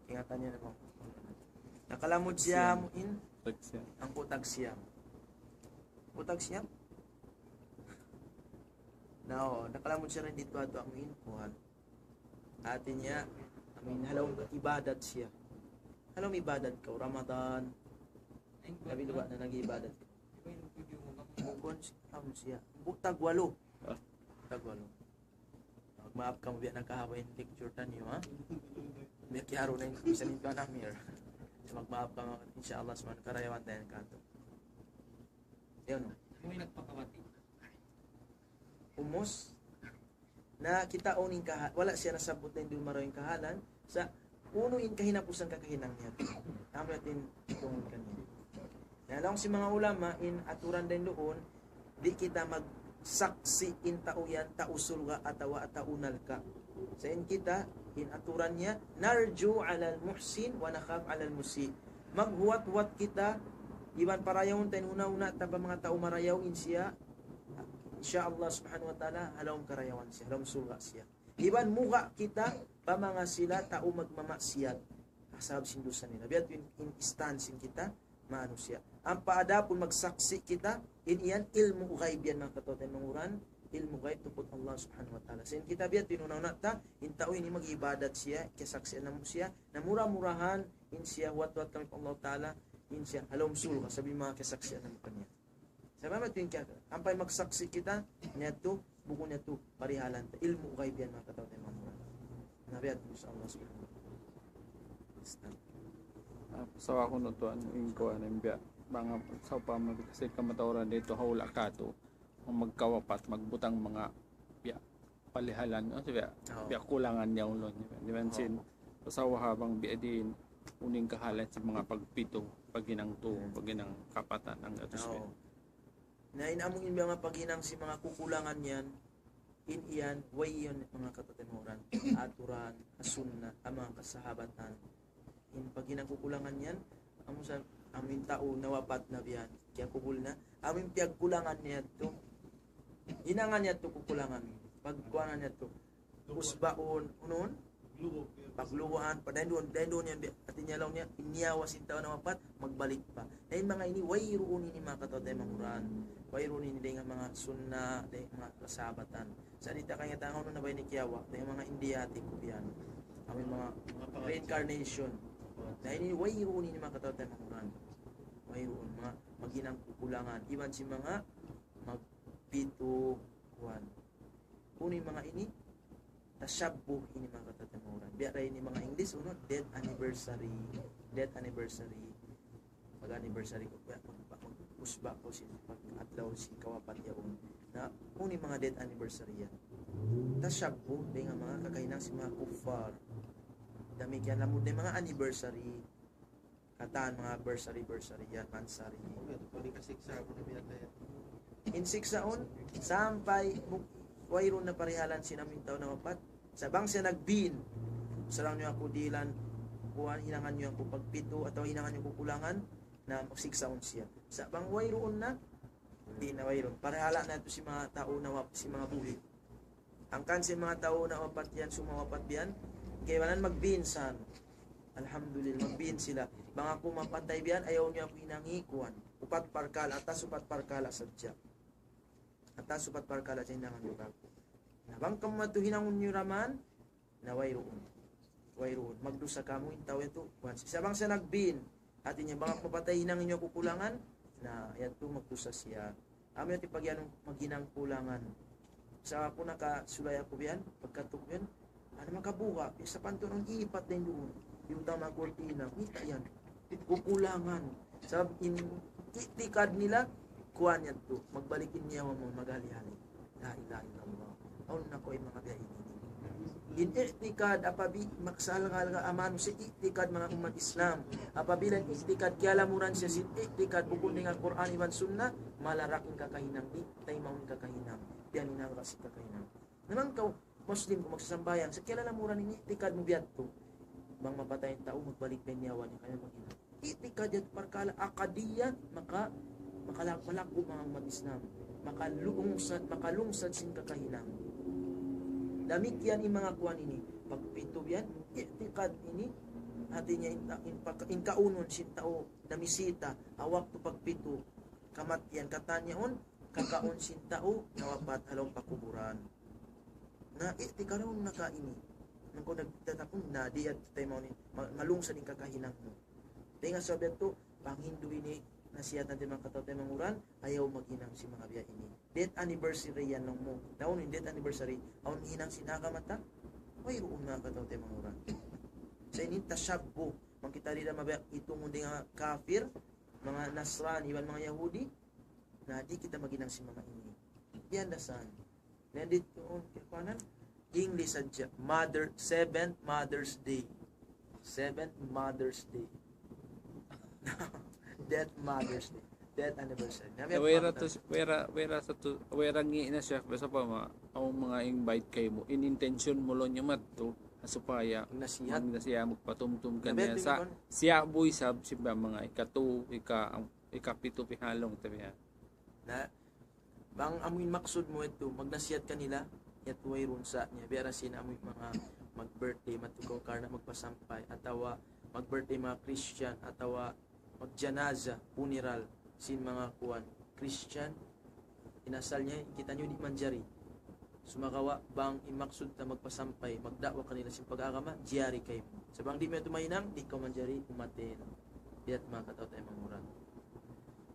Ingatan niya naman. Nakalamod siya muin ang putag siya. Putag siya? No, nakalamod siya rin dito ato ang kuhan. Atin niya, halong ibadat siya. Halong ibadat ka, Ramadan. Labi luwa na nag-ibadat ka. Bukon siya. Tagwalo. Tagwalo. Magmaap ka mo biya nagkahawa yung lecture ta niyo, ha? May kiyaro na yung isa nito na mir. Magmaap ka mo, inshallah, suman karayawan tayo ng kanto. Yun, no? May nagpakawati. Umos na kita uning wala siya nasabot na hindi maraming kahalan sa uno in kahinapusan kakahinang niya. Tama natin itong kanina. Nalang si mga ulama in aturan din doon, di kita magsaksi in tauyan tausul ka atawa ataunal ka. Sa in kita in aturan niya narju alal muhsin wa nakhaf alal musi. Maghuwat-huwat kita iban parayaw tayo una-una taba mga tao marayaw in siya. Insya Allah subhanahu wa ta'ala halawang karayawan siya, halawang sulga siya. Iban muka kita, pamanga sila, tao magmamaksiyat. Asab sindusan nila. Biat in instansin kita, maano siya. Ang paadapon magsaksi kita, iyan ilmu ghaib yan mga katoten manguran, ilmu ghaib tupot Allah subhanahu wa ta'ala. Sa kita biat, pinunaw na ta, in tao ini mag-ibadat siya, kasaksiyan na mo siya, na mura-murahan, in siya, wat-wat kami pa Allah ta'ala, in siya, halawang sulga, sabi mga kasaksiyan na mo kanya. Sa mga tuwing kaya, ampay magsaksi kita, niyato, buko niyato, parihalan, ilmu ghaib yan mga kataw tayo mga nabiat mo sa Allah subhanahu wa ta'ala. So ako no to yung kuan ng biya mga sa pamag kasi kamatawran dito hawla ka to ang magkawapat magbutang mga biya palihalan no biya biya kulangan niya ulon di ba sin pasawa habang biya din uning kahalan sa mga pagpito paginang to paginang kapatan ang atos biya. Na inamungin mga paghinang si mga kukulangan yan, in iyan, way yun mga katatemuran, aturan, asunna, ang mga kasahabatan. In paghinang kukulangan yan, amo sa amin tao nawapat na biyan, kaya kukul na, amin piyagkulangan niya ito, inangan niya ito kukulangan, pagkuanan niya ito, usbaon, unon, pagluwaan pa dahil doon yan atin niya lang niya iniyawas yung tao na mapat magbalik pa dahil mga ini wayroon ini mga katotay manguran wayroon ini dahil mga sunna dahil mga kasabatan sa dita kanya tangaw na ba ni kiyawa dahil mga indiyati ko yan amin mga reincarnation. Na ini wayroon ini mga katao tayo manguran. Wayroon mga maginang kukulangan. Iwan si mga magpito kuan. Kunin mga ini tashabbuh ini mga katao tayo manguran. Biya rin ini mga English uno death anniversary. Death anniversary. Pag-anniversary ko usba ko si pag-adlaw si kawapat yaon na kunin mga death anniversary yan. Tashabbuh din nga mga kakahinang si mga kuffar. Dami kaya lamod na mga anniversary. Kataan mga bursary yan, mansari. Pwede kasi sa ako na binataya. In 6 saon, sampay, wayron na parihalan sinaming tao na wapat. Sabang siya nagbin, sarang niyo ako dilan, kuhan, hinangan niyo ako pagpito, atau hinangan niyo kukulangan, na 6 saon siya. Sabang wayron na, di na wayron. Parihala na ito si mga tao na si mga buhi. Ang kansi mga tao na wapat yan, sumawapat yan, kaya walang magbinsan. Alhamdulillah, magbin sila. Mga kumapatay biyan, ayaw niya ako inangikuan. Upat parkala, atas upat parkala sadya. Atas upat parkala sa hinangan niyo kako. Nabang kamatu hinangon niyo raman, na wayroon. Wayroon. Magdusa kamo, intaw ito. Sabang sa nagbin, atin niya, baka mapatay hinangin niyo kukulangan, na yato magdusa siya. Amin ito pagyanong maghinang kulangan. Sa ako nakasulay ako biyan, pagkatok yan, ano makabuka, sa pantunon iipat din doon. Yung tama kortina, kita yan. Kukulangan. Sa itikad nila, kuhan yan to. Magbalikin niya mo maghali-hali. La ilaha illallah. Aun na ko ay mga biya ini. In itikad, apabi, maksalangal ka amano si itikad mga umat Islam. Apabilan itikad, kialamuran siya si itikad, bukunin nga Quran iwan sunna, malaraking kakahinang, di tayo maun kakahinang. Diyan inang kasi kakahinang. Naman ka, Muslim, kung magsasambayan, sa kilalamuran ini, itikad mo biyan to. Bang mapatay ang tao, magbalik na niyawan niya, kaya mag-ina. Itikad yan, parkala, akadiyat, makalako mga umat Islam. Makalungsad sin kakahinang. Damik yan yung mga kuwan ini. Pagpito yan, itikad ini, hati niya in kaunon sin tao, namisita, awak to pagpito, kamat yan, katanya on, kakaon sin tao, nawapat, halong pakuburan. Na itikad on nakaini. Nang ko nagtatakon na di at tayo malungsad yung kakahinang mo. Tenga sabi ito, pang Hindu ini, nasiyat natin mga katao tayo manguran, ayaw maghinang si mga biya ini. Death anniversary yan lang mo. Naon yung death anniversary, aon hinang sinakamata, ay roon mga katao tayo manguran. Sa ini, tashabbo, makita nila mabiya, itong hindi nga kafir, mga Nasran, iban mga Yahudi, na di kita maghinang si mga ini. Yan dasan. Nandito, kapanan, English adya, 7th Mother's Day. 7th Mother's Day. Death Mother's Day. Death anniversary. Wera ngi na siya basta pa ang mga invite kay mo in intention mo lo nya mat to supaya nasiya magpatumtum kanya sa siya boy sab simba mga ikapito pihalong tabiya. Na bang amuin maksud mo ito magnasiyat kanila yat wayron sa niya biara sina amoy mga mag-birthday matugaw karna magpasampay atawa mag-birthday mga Christian atawa mag-janaza funeral sin mga kuwan Christian inasal niya kita niyo di manjari sumakawa bang imaksud na magpasampay magdakwa kanila sin pag-agama jari kay mo sabang di mo tumahinang di ka manjari umaten biat mga kataw tayo manguran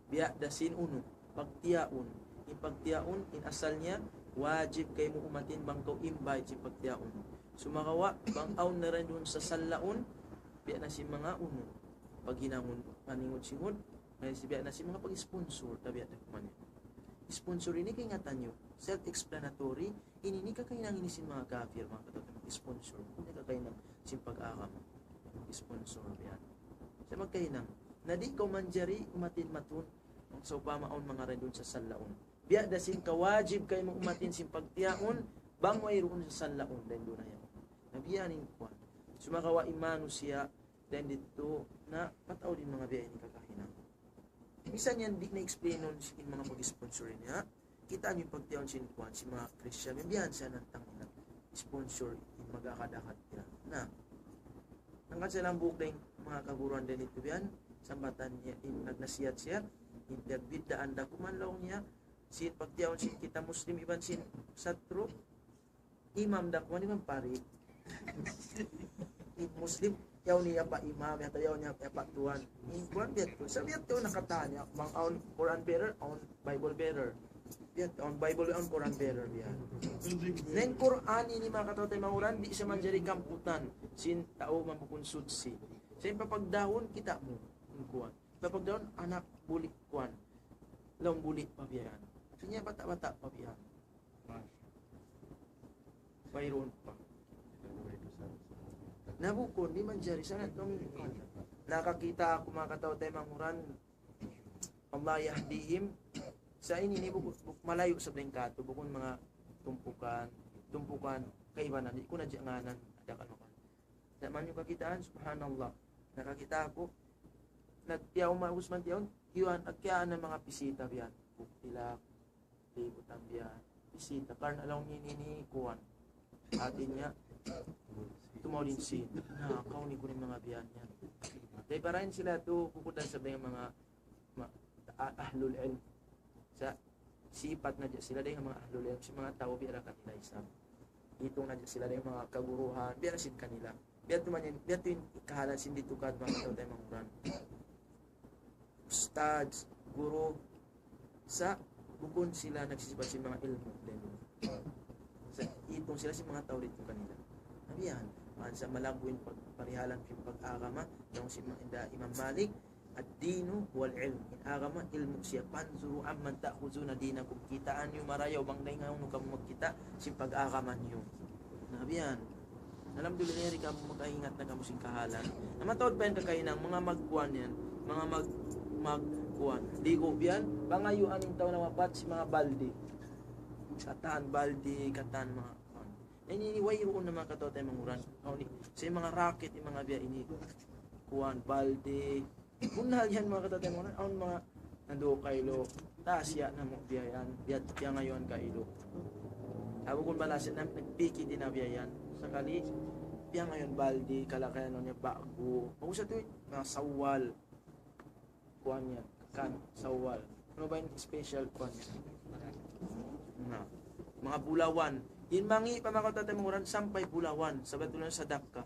biya dasin uno pagtiyaon ipagtiyaon inasal niya wajib kay mo umatin bang ko invite si pagtiyaon. Sumakawa, bang aun na rin doon sa salaon, biya na si mga uno. Pag hinangon, maningod-singod, may si biya na si mga pag-sponsor, tabi at kumanin. Sponsor ini kay ngatan nyo, self-explanatory, ini kakainang ini si mga kafir, mga katotoong sponsor. Hindi kakainang si pag-akam, sponsor biya. Sa magkainang, na di ko manjari umatin matun, so pamaon mga rin doon sa salaon. Biya dasin kawajib kay mo umatin sin pagtiyaon bang mayroon sa sanlaon den do na yan. Nabiyanin ko. Sumakawa imano siya den dito na pataw din mga biya ni kakahinang. Bisan yan di na explain nun in mga pag-sponsor niya. Kita niyo pagtiyaon sin kuan si mga Christian biyan siya nang tangina sponsor in magakadakat nila. Na ang silang bukeng mga kaguruan din ito biyan sambatan niya in nagnasiyat siya in dagbidaan da kumanlaw niya sin pagtiyaon sin kita Muslim iban sin satro imam dakwan iban pari Muslim yaw niya pa imam yaw yaw niya pa tuan in Quran biat ko sa biat to nakatanya mang on Quran bearer on Bible bearer biat on Bible on Quran bearer biat nen Quran ini mga katawtay manguran di siya man jari kamputan sin tao mapukunsud si sa papagdahon kita mo in kuan papagdahon anak bulik kuan long bulik pabiyan sinya bata-bata pabiyan mayroon pa nabukon di man jari sana tong nakakita ako mga katawtay manguran Allah yahdihim sa ini ni malayo sa blengkato bukon mga tumpukan kaibanan di ko na janganan ada kan da man yung kakitaan subhanallah nakakita ako nagtiyaw maus man tiyaw iwan akyaan ng mga pisita biyan buktilak libutan biyan pisita karn alaw ni kuwan atin niya tumaw din sin nakaw ni kunin mga biyan niya dahil parahin sila to pupuntan sa mga ahlul ilm sa sipat na sila dahil mga ahlul ilm si mga tao biara kanila isang itong na sila dahil mga kaguruhan biara sin kanila biya yung kahalan sin dito ka mga tao tayo mga Quran ustads, guru sa bukon sila nagsisipat si mga ilmu sa itong sila si mga tao dito kanila nabiyan sa malabuin pagparihalan yung pag-agama yung si Imam Malik ad-dinu wal ilm in agama ilmu siya panzuru amman ta'khuzuna dinakum kitaan yung marayaw bang daingaw nung kamu magkita si pag-agaman yung nabiyan alhamdulillah rin kamu makahingat na kamu sing kahalan namatawad pa yan kakainang mga magkuhan yan mga magkuhan ligo yan pangayuan yung taon na mapat si mga baldi kataan baldi kataan mga naniniway roon na mga kataw tayo manguran sa mga racket yung mga biya ini kuhan baldi bunal yan mga kataw tayo manguran ang mga nando kailo tasya na mo biyayan biyat kaya ngayon kailo abo kung balasin na nagpiki din na biyayan sakali biya ngayon baldi kalakayan niya bago pag sa ito mga sawal kuhan niya kan sawal ano ba yung special kuhan niya na mga bulawan in mangi pamakatata manguran sampay bulawan sabat tulan sa dakka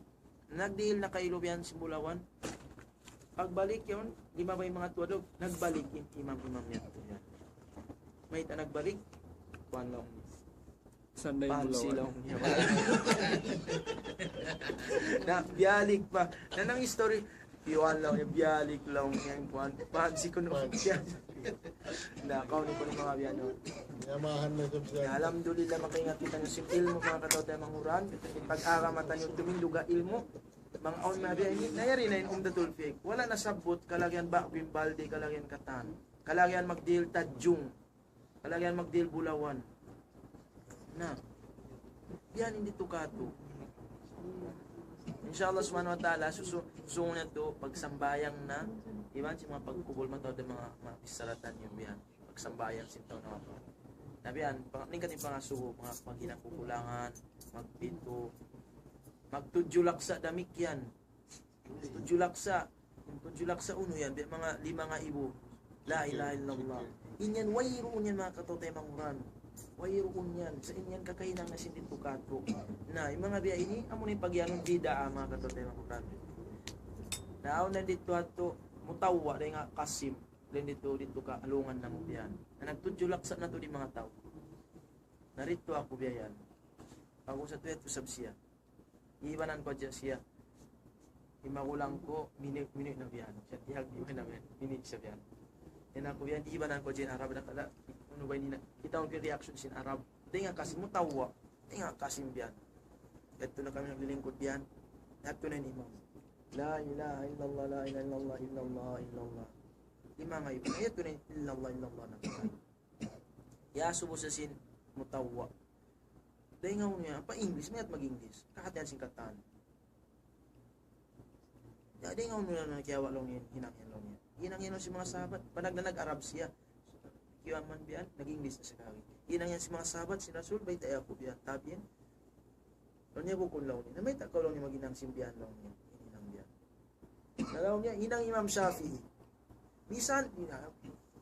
nagdihil na kailo yan si bulawan pagbalik yun lima ba yung mga tuwadog nagbalik yung imam yan may ta nagbalik kuhan lang Saan na yung bulawan? niya na biyalik pa na nang story iwan lang yung biyalik lang yung kuhan pansi ko nung nakaw ni ko ng mga biyano Yamahan na subscribe. alhamdulillah makaingat kita ng sim ilmo mga kataw tayo manguran pag-aramatan yung tuminduga ilmo mga on na biya nayari na yung umdatul fake wala na sabot kalagyan bakbim balde kalagyan katan kalagyan magdil tadjung kalagyan magdil bulawan na yan hindi tukato inshallah subhanahu wa ta'ala susunod na to pagsambayang na iban si mga pagkubol man to mga pisaratan yung biyan pagsambayang sintaw na ako nabiyan ningkat yung pangasuho mga paginakukulangan magpinto magtudjulak sa damik yan tudjulak sa uno yan mga 5 nga ibo la ilaha illallah inyan wayro yan mga katotay manguran wayro yan sa inyan kakainang na sindin tukato na yung mga biya ini amo ni pagyanong bida mga katotay manguran naaw na dito ato mutawa dahil nga kasim dahil dito ka alungan na mo biyan na nagtudjulak sa na to di mga tao narito ako biyan ako sa tuwa to sab siya iiwanan ko dyan siya imagulang ko minit na biyan siya tihag di ko namin minit siya biyan yan ako biyan iiwanan ko dyan Arab na kala ano ba nina kita ko reaction sin Arab dahil nga kasi mutawa dahil nga kasi biyan ito na kami naglilingkod biyan ito na ni imam la ilaha illallah la ilaha illallah illallah illallah lima ngayon ayat ko na illallah illallah na ya subo sa sin mutawa dahil nga niya pa English may at mag-English kakatiyan sing katan dahil nga niya na kiyawa lang yan hinang yan si mga sahabat panag na nag-Arab siya kiyawa man biyan nag-English na siya kawin hinang yan si mga sahabat si Rasul bay tayo ako biyan tabi yan lang niya bukon lang niya na may takaw lang niya mag-inang simbiyan lang niya hinang biyan nalaw niya hinang Imam Shafi'i misan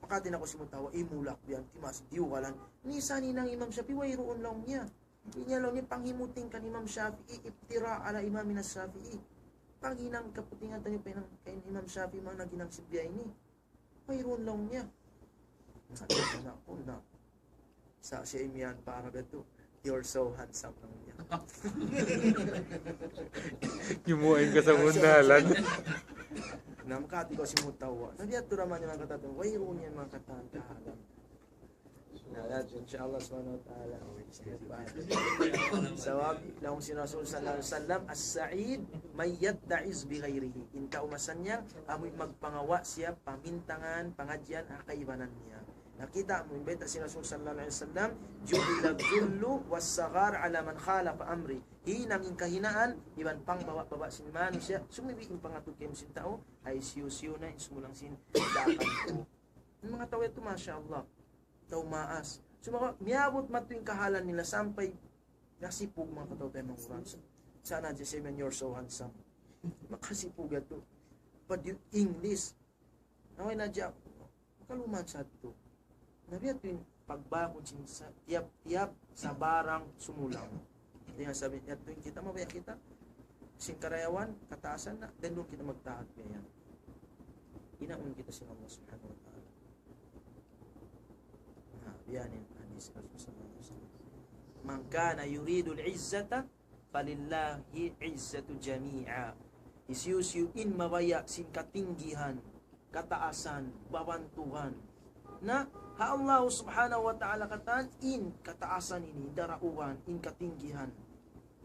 pakatin ako si Mutawa imulak biyan timas diyo ka lang misan hinang Imam Shafi'i wayroon lang niya hindi niya lang niya panghimuting kan Imam Shafi'i iftira ala imamina Shafi'i Paginang kaputingan tayo pa kay Imam Shafi mga naginang si Biyay ni. Mayroon lang niya. Na ako na. Sa siya imiyan para gato. You're so handsome lang niya. Gimuin ka sa mundalan. Na makati ko si Mutawa. Nabiyato naman yung mga katatang. Mayroon yan mga kataan kahalang. Inshallah subhanahu wa ta'ala. Sawab lahum si Rasul sallallahu alaihi wasallam as-sa'id may yadda'iz bi ghairihi. Inta umasan niya amoy magpangawa siya pamintangan pangadyan akaibanan niya. Nakita mo imbita si Rasul sallallahu alaihi wasallam ju'ila dhullu was-saghar ala man khalafa amri. Hinang kahinaan iban pang bawa sin manusia sumibi ang pangatud kay sin tao ay siyo na sumulang sin dakan ko. Ang mga tao ito masyaallah taumaas. So miabot matuing kahalan nila sampay nasipug mga katao tayo mga uran. Sana just say, man, you're so handsome. Makasipug ito. But you English. Naway na dyan. Makaluman sa ito. Nabiyat yung pagbakod sa tiyap-tiyap sa barang sumulang. Hindi nga sabi, ito yung kita, mabaya kita. Singkarayawan, kataasan na, then doon kita magtahat kaya. Inaun kita sa Allah subhanahu wa ta'ala. Yan yung hadis Rasulullah SAW. Man kana yuridu al-izzata falillahi izzatu jami'a. Isyusyu in mabaya sin katinggihan, kataasan, babantuhan. Na ha Allah subhanahu wa ta'ala katan in kataasan ini, darauhan, in katinggihan.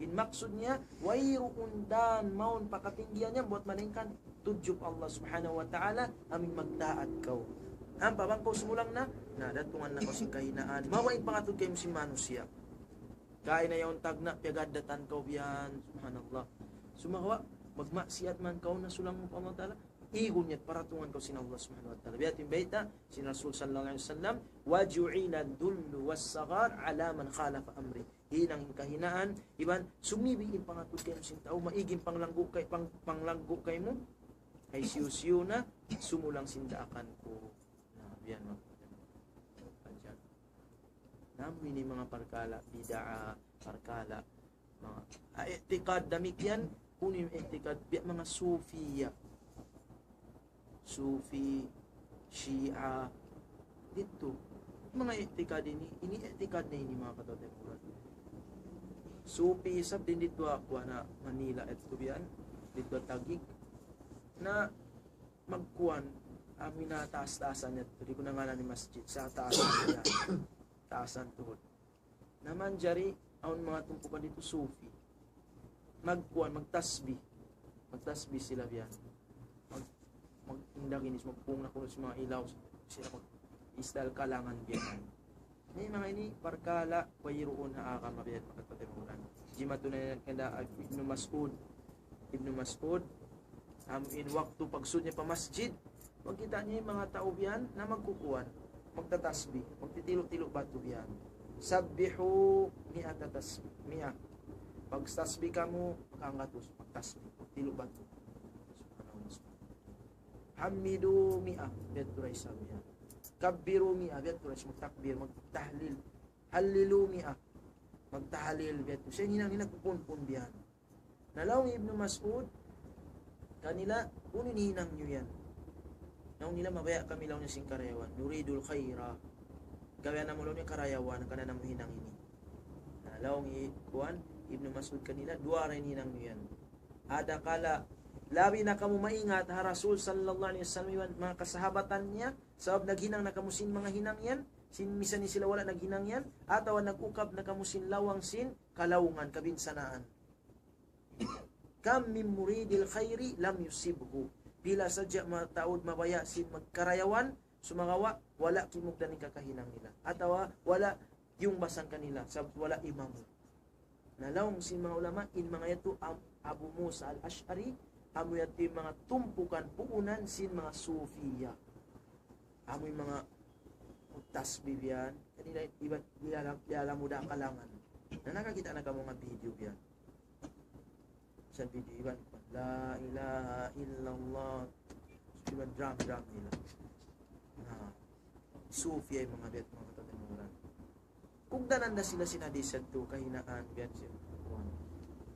In maksud niya, wayruun dan maun pakatinggihan niya, buat maningkan, tudjub Allah subhanahu wa ta'ala, aming magdaat kau. Ang pabangko sumulang na datungan na ko si kahinaan. Mawain pangatod kayo si manusia. Kaya na yung tag na, piyagadatan kau biyan. Subhanallah. Sumawa, magmaksiat man kau na sulang mo pa Allah ta'ala. Igon niya't paratungan kau sin Allah subhanahu wa ta'ala. Biyatin baita, sin Rasul sallallahu alaihi wasallam, waju'ila dullu was-saghar ala man khalafa amri. Hinang kahinaan, iban, sumibigin pangatod kayo sin tao, maiging panglanggo kay mo, ay siyo na, sumulang sindaakan ko. Yan mga namin ni mga parkala, bid'a, parkala, mga etikad damik yan, kunin yung etikad, mga sufiya, sufi, Shia, dito, mga etikad ini etikad na ini mga katotemuran. Sufi, sab din dito ako na Manila, eto yan, dito Tagig, na magkuhan, amin na taas-taasan niya. Hindi ko na nga ni masjid sa taasan niya. Taasan tuhod. Naman jari, ang mga tumpukan dito, sufi. Magkuhan, magtasbih. Magtasbih sila biyan. Magindakinis, magpung na kuno sa mga ilaw. Sila mag-isdal kalangan biyan. May mga ini, parkala, wayiroon na akam mabiyan, makatatemuran. Jimatu na kanda Ibn Mas'ud. Ibn Mas'ud, in waktu pagsud niya pa masjid, magkita niya yung mga tao biyan na magkukuhan, magtatasbih, magtitilo-tilo bato biyan. Sabbihu mi'ata tasbih. Pag tasbih ka mo, makangatos, magtasbih, magtilo bato. Hamidu mi'a, beturay sabi yan. Kabbiru mi'a, beturay, magtakbir, magtahlil. Hallilu mi'a, magtahlil, beturay. Siya hindi nagpupunpun biyan. Nalawang Ibn Mas'ud, kanila, kunin hinang nyo yan. Naong nila mabaya kami lang niya sing karayawan. Nuridul khaira. Gawin na mo lang niya karayawan. Kana na mo hinang ini. Nalaong ikuan, Ibn Mas'ud kanila, dua rin hinang niyan. Ada kala, labi na kamu maingat, ha Rasul sallallahu alaihi wasallam, mga kasahabatan niya, sabab naghinang na kamusin mga hinang yan, sin misa ni sila wala naghinang yan, ataw nag-ukab na kamusin lawang sin, kalawungan, kabinsanaan. Kam min muridil khairi lam yusibhu. Bila sadya mataod mabaya sin magkarayawan, sumagawa, wala kimugdan ni kakahinang nila. Atawa, wala yung basan kanila, sabab wala imam. Nalawang sin mga ulama, in mga ito, Abu Musa al-Ash'ari, amo yato yung mga tumpukan, puunan sin mga sufiya. Amo yung mga tasbih yan, kanila iba't lialam mo da kalangan. Na nakakita na ka mga video yan. Sa video, iban, la ilaha illallah, iban drum nila. Sufi ay mga bet, mga katatemuran. Kung danan na sila sinadisad to, kahinaan, biyan siya.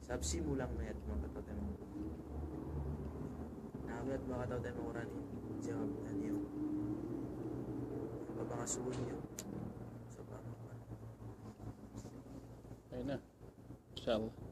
Sab simulang na yan, mga katatemuran. Hanggat makataw tayo mauran jawab na niyo. Babangasuhon niyo. So, Ayun na. Inshallah.